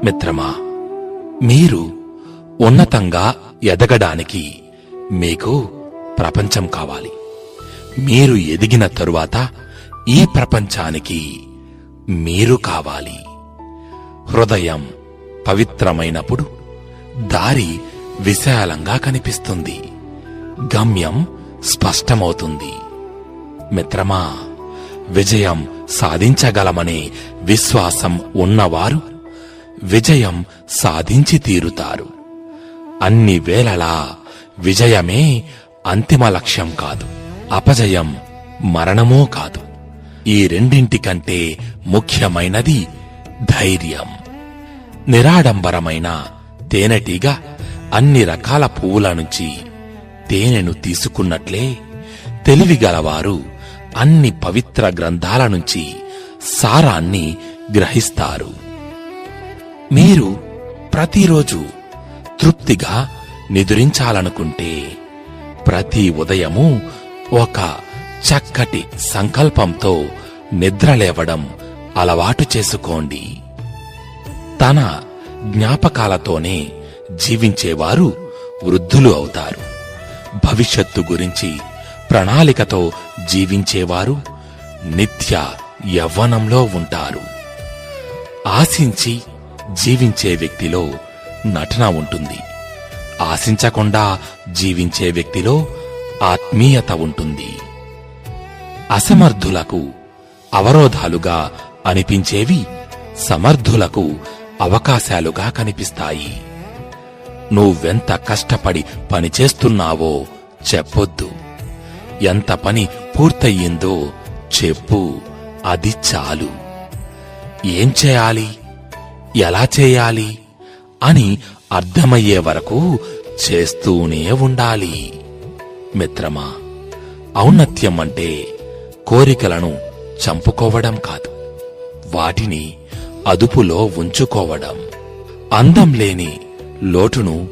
మిత్రమా, మీరు ఉన్నతంగా ఎదగడానికి మీకు ప్రపంచం కావాలి. మీరు ఎదిగిన తరువాత ఈ ప్రపంచానికి మీరు కావాలి. హృదయం పవిత్రమైనప్పుడు దారి విశాలంగా కనిపిస్తుంది, గమ్యం స్పష్టమవుతుంది. మిత్రమా, విజయం సాధించగలమనే విశ్వాసం ఉన్నవారు విజయం సాధించి తీరుతారు. అన్ని వేళలా విజయమే అంతిమ లక్ష్యం కాదు, అపజయం మరణమూ కాదు. ఈ రెండింటికంటే ముఖ్యమైనది ధైర్యం. నిరాడంబరమైన తేనెటీగ అన్ని రకాల పువ్వుల నుంచి తేనెను తీసుకున్నట్లే తెలివిగలవారు అన్ని పవిత్ర గ్రంథాల నుంచి సారాన్ని గ్రహిస్తారు. మీరు ప్రతిరోజు తృప్తిగా నిద్రించాలనుకుంటే ప్రతి ఉదయము ఒక చక్కటి సంకల్పంతో నిద్రలేవడం అలవాటు చేసుకోండి. తన జ్ఞాపకాలతోనే జీవించేవారు వృద్ధులు అవుతారు. భవిష్యత్తు గురించి ప్రణాళికతో జీవించేవారు నిత్య యవ్వనంలో ఉంటారు. ఆశించి జీవించే వ్యక్తిలో నటన ఉంటుంది. ఆశించకుండా జీవించే వ్యక్తిలో ఆత్మీయత ఉంటుంది. అసమర్థులకు అవరోధాలుగా అనిపించేవి సమర్థులకు అవకాశాలుగా కనిపిస్తాయి. నువ్వెంత కష్టపడి పనిచేస్తున్నావో చెప్పొద్దు, ఎంత పని పూర్తయిందో చెప్పు, అది చాలు. ఏం చేయాలి, ఎలా చేయాలి అని అర్థమయ్యే వరకు చేస్తూనే ఉండాలి. మిత్రమా, ఔన్నత్యం అంటే కోరికలను చంపుకోవడం కాదు, వాటిని అదుపులో ఉంచుకోవడం. అందం లేని లోటును